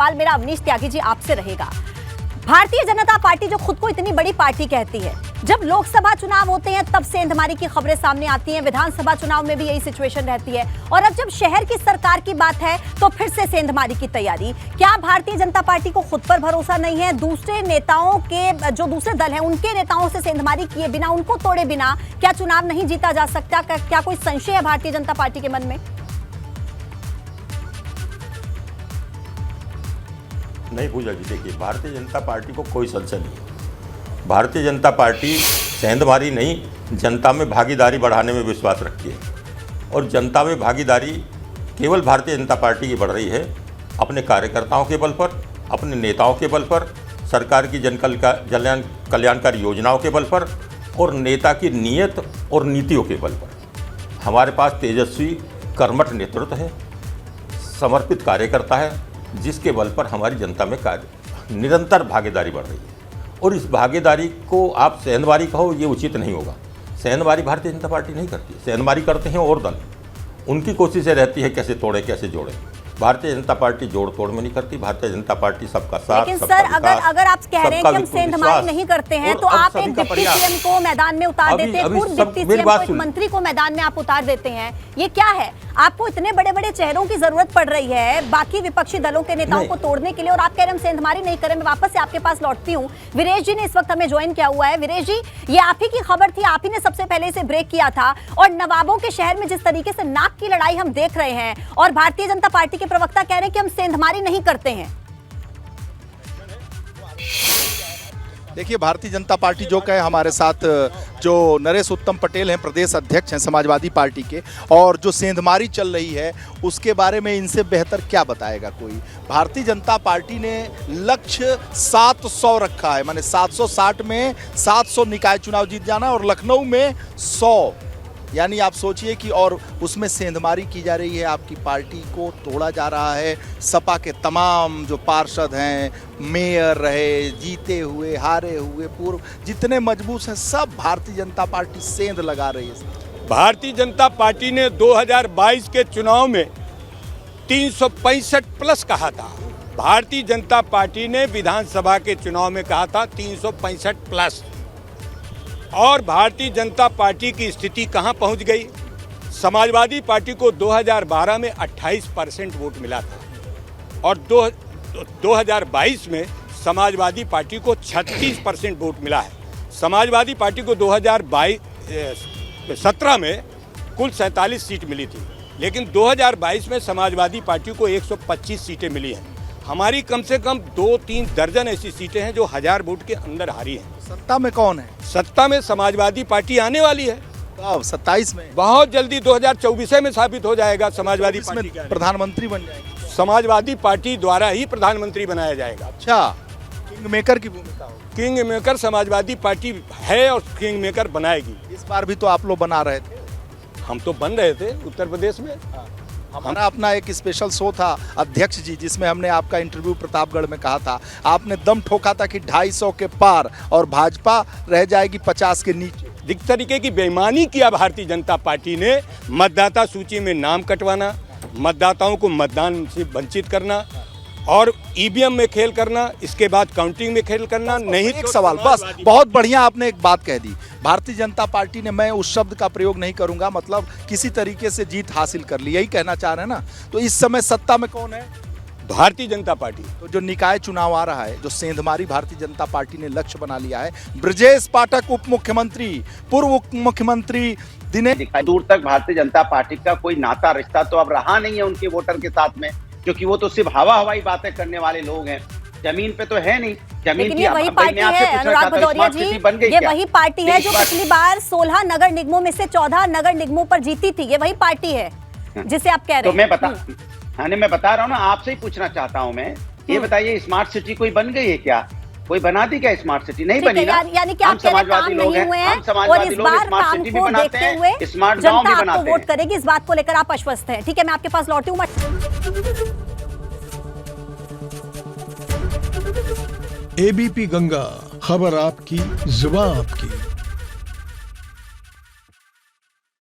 सवाल मेरा अवनीश त्यागी जी आपसे रहेगा। भारतीय जनता पार्टी जो खुद को इतनी बड़ी पार्टी कहती है, जब लोकसभा चुनाव होते हैं तब सेंधमारी की खबरें सामने आती हैं, विधानसभा चुनाव में भी यही सिचुएशन रहती है, और अब जब शहर की सरकार की बात है तो फिर से सेंधमारी की तैयारी। क्या भारतीय जनता पार्टी को खुद पर भरोसा नहीं है? दूसरे नेताओं के, जो दूसरे दल हैं, उनके नेताओं से सेंधमारी किए बिना, उनको तोड़े बिना क्या चुनाव नहीं जीता जा सकता? क्या कोई संशय है भारतीय जनता पार्टी के मन में? नहीं पूजा जी, देखिए भारतीय जनता पार्टी को कोई संशय नहीं है। भारतीय जनता पार्टी सेंधमारी नहीं, जनता में भागीदारी बढ़ाने में विश्वास रखती है, और जनता में भागीदारी केवल भारतीय जनता पार्टी की बढ़ रही है अपने कार्यकर्ताओं के बल पर, अपने नेताओं के बल पर, सरकार की कल्याणकारी योजनाओं के बल पर, और नेता की नीयत और नीतियों के बल पर। हमारे पास तेजस्वी कर्मठ नेतृत्व है, समर्पित कार्यकर्ता है, जिसके बल पर हमारी जनता में निरंतर भागीदारी बढ़ रही है। और इस भागीदारी को आप सेंधमारी कहो, ये उचित नहीं होगा। सेंधमारी भारतीय जनता पार्टी नहीं करती, सेंधमारी करते हैं और दल। उनकी कोशिशें रहती है कैसे तोड़े कैसे जोड़े। भारतीय जनता पार्टी जोड़ तोड़ में नहीं करती। भारतीय जनता पार्टी सबका साथ, लेकिन सर अगर आप कह रहे हैं कि हम सेंधमारी नहीं करते हैं, तो आप एक डिप्टी सीएम को मैदान में उतार देते हैं, पूर्व डिप्टी सीएम को, एक मंत्री को मैदान में आप उतार देते हैं। ये क्या है? आपको इतने बड़े बड़े चेहरों की जरूरत पड़ रही है बाकी विपक्षी दलों के नेताओं को तोड़ने के लिए, और आप कह रहे हैं हम सेंधमारी नहीं करें। मैं वापस से आपके पास लौटती हूँ। वीरेश जी ने इस वक्त हमें ज्वाइन किया हुआ है। वीरेश जी, ये आप ही की खबर थी, आप ही ने सबसे पहले इसे ब्रेक किया था, और नवाबों के शहर में जिस तरीके से नाक की लड़ाई हम देख रहे हैं, और भारतीय जनता पार्टी के प्रवक्ता कह रहे हैं कि हम सेंधमारी नहीं करते हैं। देखिए, भारतीय जनता पार्टी जो कहे, हमारे साथ जो नरेश उत्तम पटेल हैं, प्रदेश अध्यक्ष हैं समाजवादी पार्टी के, और जो सेंधमारी चल रही है उसके बारे में इनसे बेहतर क्या बताएगा कोई। भारतीय जनता पार्टी ने लक्ष्य 700 रखा है, माने 760 में 700 निकाय चुनाव जीत जाना, और लखनऊ में 100, यानी आप सोचिए कि, और उसमें सेंधमारी की जा रही है। आपकी पार्टी को तोड़ा जा रहा है। सपा के तमाम जो पार्षद हैं, मेयर रहे, जीते हुए, हारे हुए, पूर्व जितने मजबूत हैं, सब भारतीय जनता पार्टी सेंध लगा रही है। भारतीय जनता पार्टी ने 2022 के चुनाव में 365 प्लस कहा था। भारतीय जनता पार्टी ने विधानसभा के चुनाव में कहा था 365 प्लस। और भारतीय जनता पार्टी की स्थिति कहां पहुंच गई? समाजवादी पार्टी को 2012 में 28% वोट मिला था, और 2022 में समाजवादी पार्टी को 36% वोट मिला है। समाजवादी पार्टी को 2017 में कुल 47 सीट मिली थी, लेकिन 2022 में समाजवादी पार्टी को 125 सीटें मिली हैं। हमारी कम से कम 2-3 दर्जन ऐसी सीटें हैं जो 1000 वोट के अंदर हारी हैं। सत्ता में कौन है? सत्ता में समाजवादी पार्टी आने वाली है। अब 27 में, बहुत जल्दी 2024 में साबित हो जाएगा समाजवादी पार्टी प्रधानमंत्री बन जाएगी। समाजवादी पार्टी द्वारा ही प्रधानमंत्री बनाया जाएगा। अच्छा, किंग मेकर की भूमिका हो। किंग मेकर समाजवादी पार्टी है और किंग मेकर बनाएगी। इस बार भी तो आप लोग बना रहे थे। हम तो बन रहे थे उत्तर प्रदेश में। हमारा अपना एक स्पेशल शो था अध्यक्ष जी, जिसमें हमने आपका इंटरव्यू प्रतापगढ़ में कहा था। आपने दम ठोका था कि 250 के पार और भाजपा रह जाएगी 50 के नीचे। जिस तरीके की बेईमानी किया भारतीय जनता पार्टी ने, मतदाता सूची में नाम कटवाना, मतदाताओं को मतदान से वंचित करना, और ईवीएम में खेल करना, इसके बाद काउंटिंग में खेल करना। नहीं, एक सवाल बस, बहुत बढ़िया आपने एक बात कह दी। भारतीय जनता पार्टी ने, मैं उस शब्द का प्रयोग नहीं करूंगा, मतलब किसी तरीके से जीत हासिल कर ली, यही कहना चाह रहे हैं ना। तो इस समय सत्ता में कौन है? भारतीय जनता पार्टी। तो जो निकाय चुनाव आ रहा है, जो सेंधमारी भारतीय जनता पार्टी ने लक्ष्य बना लिया है, ब्रजेश पाठक उप मुख्यमंत्री, पूर्व उप मुख्यमंत्री दिनेश, दूर तक भारतीय जनता पार्टी का कोई नाता रिश्ता तो अब रहा नहीं है उनके वोटर के साथ में, क्योंकि वो तो सिर्फ हवाई बातें करने वाले लोग हैं, जमीन पे तो है नहीं। जमीन की वही पार्टी है अनुराग भदौरिया जी, ये वही पार्टी है जो पिछली बार 16 नगर निगमों में से 14 नगर निगमों पर जीती थी। ये वही पार्टी है जिसे आप कह रहे हैं। तो मैं बता रहा हूँ ना, आपसे ही पूछना चाहता हूँ मैं, ये बताइए स्मार्ट सिटी कोई बन गई है क्या? कोई बना दी क्या स्मार्ट सिटी? नहीं बनी ना। यानी कि आप समाजवादी लोग हैं, और इस बार काम को देखते हुए जनता आपको वोट करेगी, इस बात को लेकर आप आश्वस्त हैं। ठीक है, मैं आपके पास लौटी हूँ। एबीपी गंगा, खबर आपकी, जुबान आपकी।